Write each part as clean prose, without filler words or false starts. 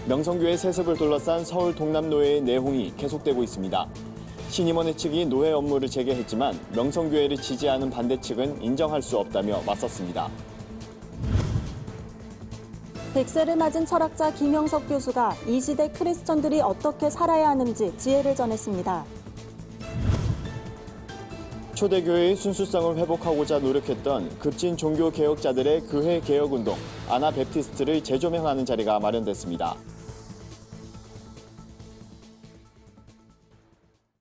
명성교회 세습을 둘러싼 서울 동남노회의 내홍이 계속되고 있습니다. 신임원회 측이 노회 업무를 재개했지만 명성교회를 지지하는 반대 측은 인정할 수 없다며 맞섰습니다. 100세를 맞은 철학자 김영석 교수가 이 시대 크리스천들이 어떻게 살아야 하는지 지혜를 전했습니다. 초대교회의 순수성을 회복하고자 노력했던 급진 종교개혁자들의 교회 개혁운동 아나베프티스트를 재조명하는 자리가 마련됐습니다.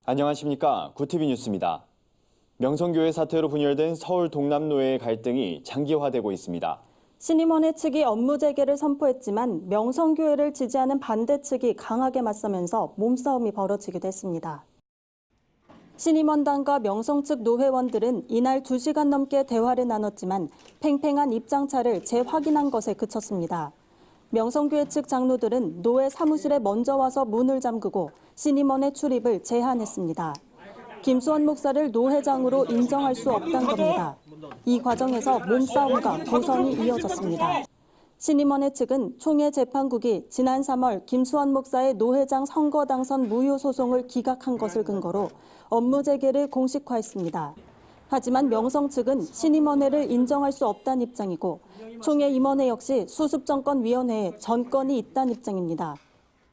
안녕하십니까. 구티비 뉴스입니다. 명성교회 사태로 분열된 서울 동남노회의 갈등이 장기화되고 있습니다. 신임원회 측이 업무 재개를 선포했지만 명성교회를 지지하는 반대 측이 강하게 맞서면서 몸싸움이 벌어지기도 했습니다. 신임원단과 명성 측 노회원들은 이날 2시간 넘게 대화를 나눴지만 팽팽한 입장차를 재확인한 것에 그쳤습니다. 명성교회 측 장로들은 노회 사무실에 먼저 와서 문을 잠그고 신임원의 출입을 제한했습니다. 김수원 목사를 노회장으로 인정할 수 없다는 겁니다. 이 과정에서 몸싸움과 도선이 이어졌습니다. 신임원회 측은 총회 재판국이 지난 3월 김수원 목사의 노회장 선거 당선 무효 소송을 기각한 것을 근거로 업무 재개를 공식화했습니다. 하지만 명성 측은 신임원회를 인정할 수 없다는 입장이고 총회 임원회 역시 수습정권위원회에 전권이 있다는 입장입니다.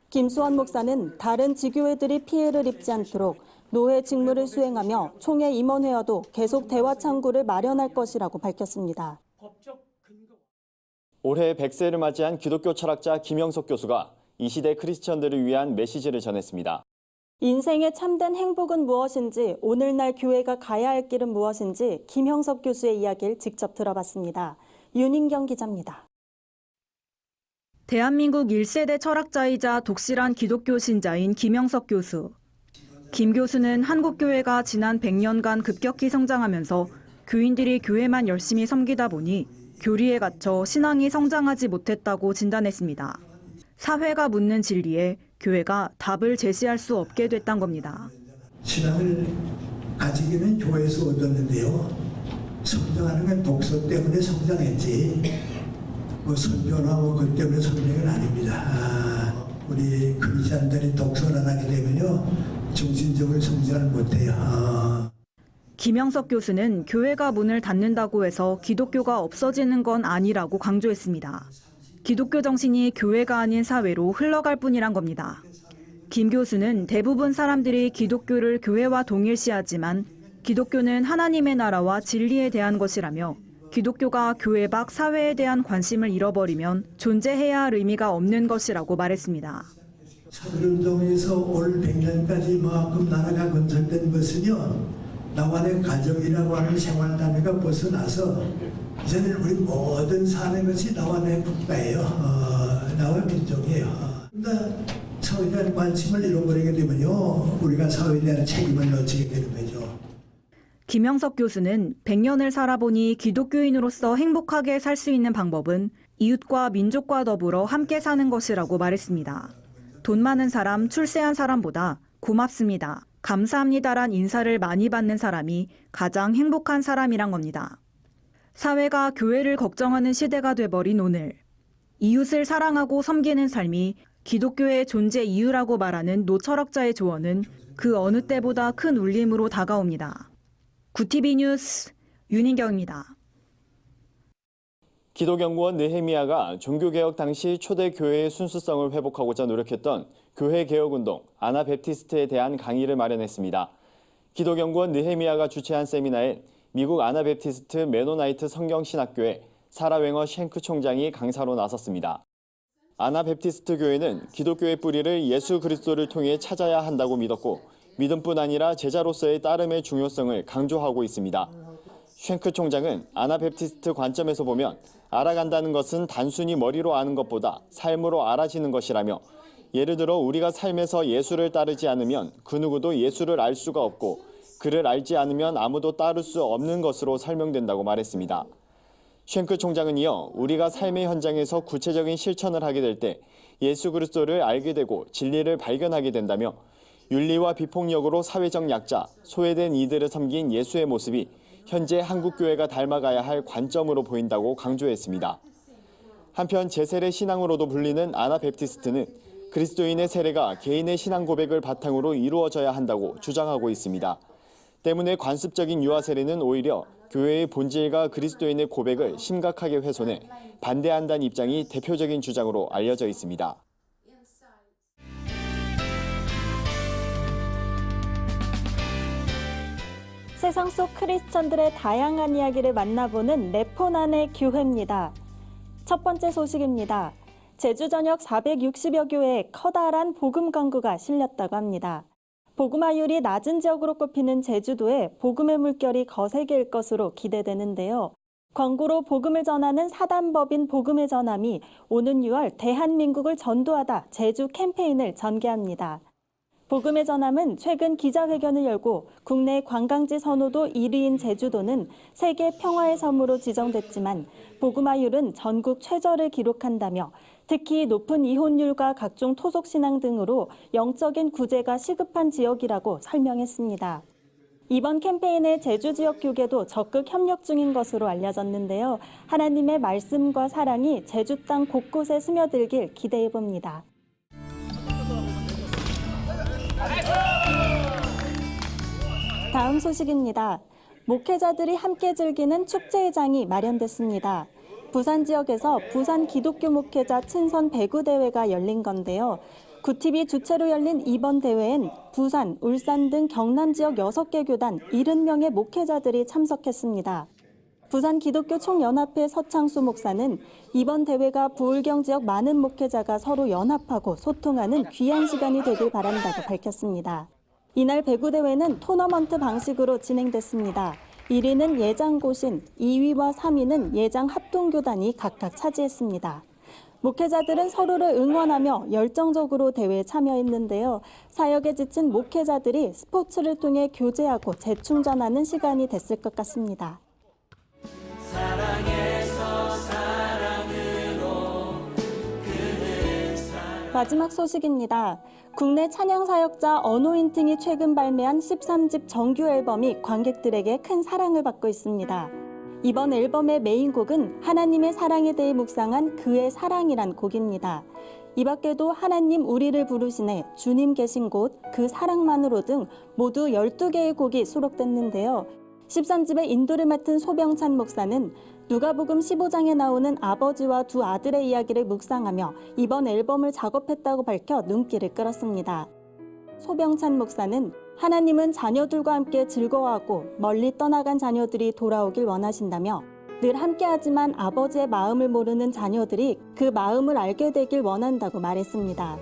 김수원 목사는 다른 지교회들이 피해를 입지 않도록 노회 직무를 수행하며 총회 임원회와도 계속 대화 창구를 마련할 것이라고 밝혔습니다. 올해 100세를 맞이한 기독교 철학자 김영석 교수가 이 시대 크리스천들을 위한 메시지를 전했습니다. 인생의 참된 행복은 무엇인지, 오늘날 교회가 가야 할 길은 무엇인지 김영석 교수의 이야기를 직접 들어봤습니다. 윤인경 기자입니다. 대한민국 1세대 철학자이자 독실한 기독교 신자인 김영석 교수. 김 교수는 한국교회가 지난 100년간 급격히 성장하면서 교인들이 교회만 열심히 섬기다 보니 교리에 갇혀 신앙이 성장하지 못했다고 진단했습니다. 사회가 묻는 진리에 교회가 답을 제시할 수 없게 됐단 겁니다. 신앙을 가지기는 교회에서 얻었는데요. 성장하는 건 독서 때문에 성장했지 선교나 그 때문에 성장은 아닙니다. 우리 크리스찬들이 독서를 안 하게 되면요 정신적으로 성장을 못해요. 김영석 교수는 교회가 문을 닫는다고 해서 기독교가 없어지는 건 아니라고 강조했습니다. 기독교 정신이 교회가 아닌 사회로 흘러갈 뿐이란 겁니다. 김 교수는 대부분 사람들이 기독교를 교회와 동일시하지만 기독교는 하나님의 나라와 진리에 대한 것이라며 기독교가 교회 밖 사회에 대한 관심을 잃어버리면 존재해야 할 의미가 없는 것이라고 말했습니다. 차별운동에서 올 100년까지 이만큼 나라가 건설된 것은요. 나와 내 가족이라고 하는 생활 단위가 벗어나서 이제는 우리 모든 사는 것이 나와 내 국가예요. 나와 민족이에요. 그런데 사회에 대한 관심을 잃어버리게 되면요. 우리가 사회에 대한 책임을 놓치게 되는 거죠. 김영석 교수는 100년을 살아보니 기독교인으로서 행복하게 살 수 있는 방법은 이웃과 민족과 더불어 함께 사는 것이라고 말했습니다. 돈 많은 사람, 출세한 사람보다 고맙습니다, 감사합니다란 인사를 많이 받는 사람이 가장 행복한 사람이란 겁니다. 사회가 교회를 걱정하는 시대가 돼버린 오늘, 이웃을 사랑하고 섬기는 삶이 기독교의 존재 이유라고 말하는 노철학자의 조언은 그 어느 때보다 큰 울림으로 다가옵니다. 구티비 뉴스 윤인경입니다. 기독연구원 느헤미야가 종교개혁 당시 초대교회의 순수성을 회복하고자 노력했던 교회개혁운동 아나베프티스트에 대한 강의를 마련했습니다. 기독연구원 느헤미야가 주최한 세미나에 미국 아나베프티스트 메노나이트 성경신학교의 사라 웽어 쉔크 총장이 강사로 나섰습니다. 아나베프티스트 교회는 기독교의 뿌리를 예수 그리스도를 통해 찾아야 한다고 믿었고 믿음뿐 아니라 제자로서의 따름의 중요성을 강조하고 있습니다. 쉔크 총장은 아나베프티스트 관점에서 보면 알아간다는 것은 단순히 머리로 아는 것보다 삶으로 알아지는 것이라며 예를 들어 우리가 삶에서 예수를 따르지 않으면 그 누구도 예수를 알 수가 없고 그를 알지 않으면 아무도 따를 수 없는 것으로 설명된다고 말했습니다. 쉔크 총장은 이어 우리가 삶의 현장에서 구체적인 실천을 하게 될 때 예수 그리스도를 알게 되고 진리를 발견하게 된다며 윤리와 비폭력으로 사회적 약자, 소외된 이들을 섬긴 예수의 모습이 현재 한국교회가 닮아가야 할 관점으로 보인다고 강조했습니다. 한편 제세례 신앙으로도 불리는 아나베프티스트는 그리스도인의 세례가 개인의 신앙 고백을 바탕으로 이루어져야 한다고 주장하고 있습니다. 때문에 관습적인 유아 세례는 오히려 교회의 본질과 그리스도인의 고백을 심각하게 훼손해 반대한다는 입장이 대표적인 주장으로 알려져 있습니다. 세상 속 크리스천들의 다양한 이야기를 만나보는 네포난의 교회입니다. 첫 번째 소식입니다. 제주 전역 460여 교회에 커다란 복음 광고가 실렸다고 합니다. 복음화율이 낮은 지역으로 꼽히는 제주도에 복음의 물결이 거세게 일 것으로 기대되는데요. 광고로 복음을 전하는 사단법인 복음의 전함이 오는 6월 대한민국을 전도하다 제주 캠페인을 전개합니다. 복음의 전함은 최근 기자회견을 열고 국내 관광지 선호도 1위인 제주도는 세계 평화의 섬으로 지정됐지만 복음화율은 전국 최저를 기록한다며 특히 높은 이혼율과 각종 토속신앙 등으로 영적인 구제가 시급한 지역이라고 설명했습니다. 이번 캠페인에 제주 지역 교계도 적극 협력 중인 것으로 알려졌는데요. 하나님의 말씀과 사랑이 제주 땅 곳곳에 스며들길 기대해봅니다. 다음 소식입니다. 목회자들이 함께 즐기는 축제회장이 마련됐습니다. 부산 지역에서 부산 기독교 목회자 친선 배구 대회가 열린 건데요. 구TV 주최로 열린 이번 대회엔 부산, 울산 등 경남 지역 6개 교단 70명의 목회자들이 참석했습니다. 부산 기독교 총연합회 서창수 목사는 이번 대회가 부울경 지역 많은 목회자가 서로 연합하고 소통하는 귀한 시간이 되길 바란다고 밝혔습니다. 이날 배구 대회는 토너먼트 방식으로 진행됐습니다. 1위는 예장고신, 2위와 3위는 예장 합동교단이 각각 차지했습니다. 목회자들은 서로를 응원하며 열정적으로 대회에 참여했는데요. 사역에 지친 목회자들이 스포츠를 통해 교제하고 재충전하는 시간이 됐을 것 같습니다. 마지막 소식입니다. 국내 찬양 사역자 어노인팅이 최근 발매한 13집 정규 앨범이 관객들에게 큰 사랑을 받고 있습니다. 이번 앨범의 메인곡은 하나님의 사랑에 대해 묵상한 그의 사랑이란 곡입니다. 이 밖에도 하나님 우리를 부르시네, 주님 계신 곳, 그 사랑만으로 등 모두 12개의 곡이 수록됐는데요. 13집의 인도를 맡은 소병찬 목사는 누가복음 15장에 나오는 아버지와 두 아들의 이야기를 묵상하며 이번 앨범을 작업했다고 밝혀 눈길을 끌었습니다. 소병찬 목사는 하나님은 자녀들과 함께 즐거워하고 멀리 떠나간 자녀들이 돌아오길 원하신다며 늘 함께하지만 아버지의 마음을 모르는 자녀들이 그 마음을 알게 되길 원한다고 말했습니다.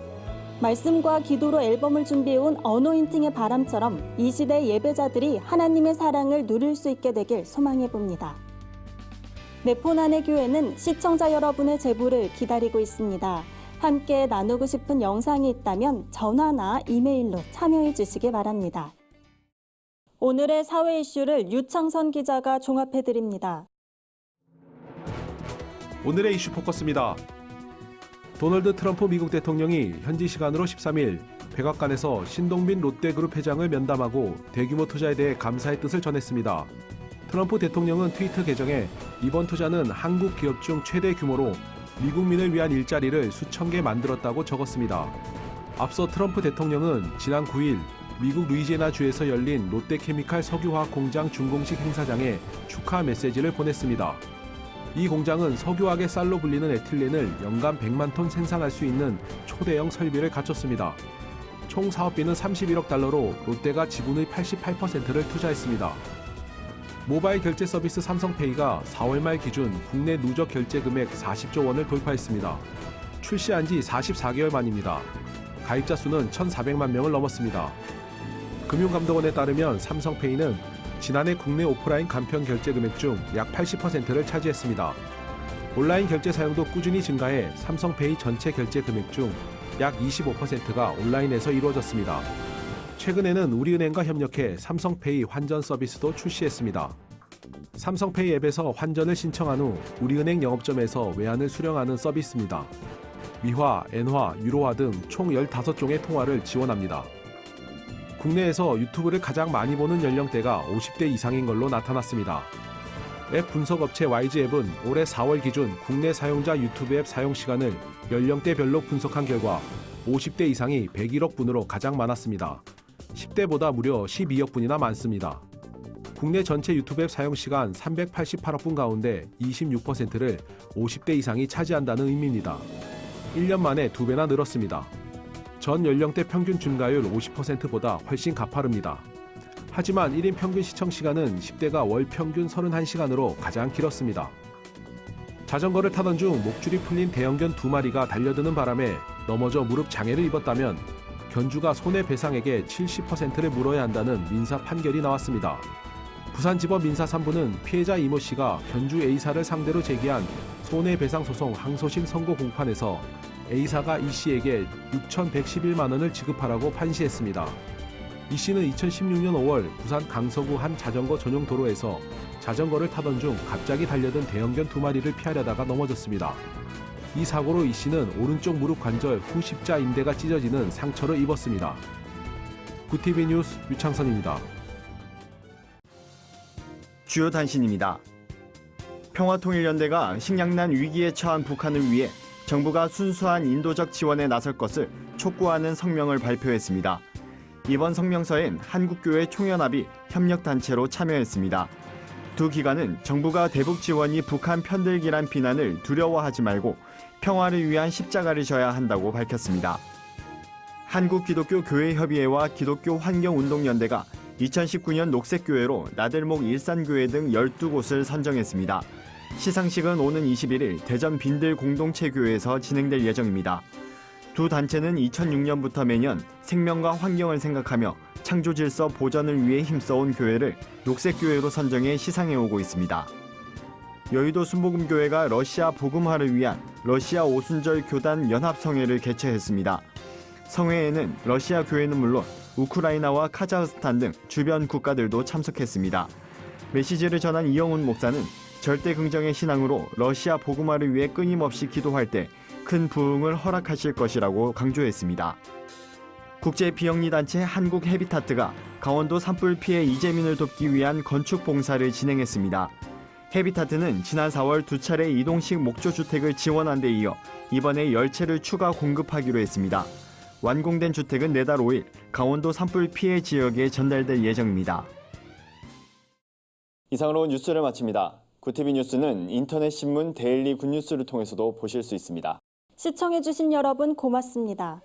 말씀과 기도로 앨범을 준비해온 어노인팅의 바람처럼 이 시대 예배자들이 하나님의 사랑을 누릴 수 있게 되길 소망해봅니다. 네포난의 교회는 시청자 여러분의 제보를 기다리고 있습니다. 함께 나누고 싶은 영상이 있다면 전화나 이메일로 참여해 주시기 바랍니다. 오늘의 사회 이슈를 유창선 기자가 종합해드립니다. 오늘의 이슈 포커스입니다. 도널드 트럼프 미국 대통령이 현지 시간으로 13일 백악관에서 신동빈 롯데그룹 회장을 면담하고 대규모 투자에 대해 감사의 뜻을 전했습니다. 트럼프 대통령은 트위터 계정에 이번 투자는 한국 기업 중 최대 규모로 미국민을 위한 일자리를 수천 개 만들었다고 적었습니다. 앞서 트럼프 대통령은 지난 9일 미국 루이지애나주에서 열린 롯데케미칼 석유화학 공장 준공식 행사장에 축하 메시지를 보냈습니다. 이 공장은 석유화학의 쌀로 불리는 에틸렌을 연간 100만 톤 생산할 수 있는 초대형 설비를 갖췄습니다. 총 사업비는 31억 달러로 롯데가 지분의 88%를 투자했습니다. 모바일 결제 서비스 삼성페이가 4월 말 기준 국내 누적 결제 금액 40조 원을 돌파했습니다. 출시한 지 44개월 만입니다. 가입자 수는 1,400만 명을 넘었습니다. 금융감독원에 따르면 삼성페이는 지난해 국내 오프라인 간편 결제 금액 중 약 80%를 차지했습니다. 온라인 결제 사용도 꾸준히 증가해 삼성페이 전체 결제 금액 중 약 25%가 온라인에서 이루어졌습니다. 최근에는 우리은행과 협력해 삼성페이 환전 서비스도 출시했습니다. 삼성페이 앱에서 환전을 신청한 후 우리은행 영업점에서 외환을 수령하는 서비스입니다. 미화, 엔화, 유로화 등 총 15종의 통화를 지원합니다. 국내에서 유튜브를 가장 많이 보는 연령대가 50대 이상인 걸로 나타났습니다. 앱 분석업체 YG앱은 올해 4월 기준 국내 사용자 유튜브 앱 사용 시간을 연령대별로 분석한 결과 50대 이상이 101억 분으로 가장 많았습니다. 10대보다 무려 12억 분이나 많습니다. 국내 전체 유튜브 앱 사용 시간 388억 분 가운데 26%를 50대 이상이 차지한다는 의미입니다. 1년 만에 2배나 늘었습니다. 전 연령대 평균 증가율 50%보다 훨씬 가파릅니다. 하지만 1인 평균 시청 시간은 10대가 월 평균 31시간으로 가장 길었습니다. 자전거를 타던 중 목줄이 풀린 대형견 2마리가 달려드는 바람에 넘어져 무릎 장애를 입었다면 견주가 손해배상액의 70%를 물어야 한다는 민사 판결이 나왔습니다. 부산지법 민사 3부는 피해자 이모 씨가 견주 A사를 상대로 제기한 손해배상 소송 항소심 선고 공판에서 A사가 이 씨에게 6,111만 원을 지급하라고 판시했습니다. 이 씨는 2016년 5월 부산 강서구 한 자전거 전용 도로에서 자전거를 타던 중 갑자기 달려든 대형견 2마리를 피하려다가 넘어졌습니다. 이 사고로 이 씨는 오른쪽 무릎 관절 후 십자 인대가 찢어지는 상처를 입었습니다. 구TV 뉴스 유창선입니다. 주요 단신입니다. 평화통일연대가 식량난 위기에 처한 북한을 위해 정부가 순수한 인도적 지원에 나설 것을 촉구하는 성명을 발표했습니다. 이번 성명서엔 한국교회 총연합이 협력단체로 참여했습니다. 두 기관은 정부가 대북 지원이 북한 편들기란 비난을 두려워하지 말고 평화를 위한 십자가를 져야 한다고 밝혔습니다. 한국기독교교회협의회와 기독교환경운동연대가 2019년 녹색교회로 나들목 일산교회 등 12곳을 선정했습니다. 시상식은 오는 21일 대전 빈들 공동체교회에서 진행될 예정입니다. 두 단체는 2006년부터 매년 생명과 환경을 생각하며 창조 질서 보전을 위해 힘써온 교회를 녹색교회로 선정해 시상해오고 있습니다. 여의도 순복음교회가 러시아 복음화를 위한 러시아 오순절 교단 연합성회를 개최했습니다. 성회에는 러시아 교회는 물론 우크라이나와 카자흐스탄 등 주변 국가들도 참석했습니다. 메시지를 전한 이영훈 목사는 절대 긍정의 신앙으로 러시아 복음화를 위해 끊임없이 기도할 때 큰 부흥을 허락하실 것이라고 강조했습니다. 국제 비영리 단체 한국 헤비타트가 강원도 산불 피해 이재민을 돕기 위한 건축 봉사를 진행했습니다. 헤비타트는 지난 4월 2차례 이동식 목조주택을 지원한 데 이어 이번에 10채를 추가 공급하기로 했습니다. 완공된 주택은 내달 5일 강원도 산불 피해 지역에 전달될 예정입니다. 이상으로 뉴스를 마칩니다. 구TV 뉴스는 인터넷 신문 데일리 굿뉴스를 통해서도 보실 수 있습니다. 시청해주신 여러분 고맙습니다.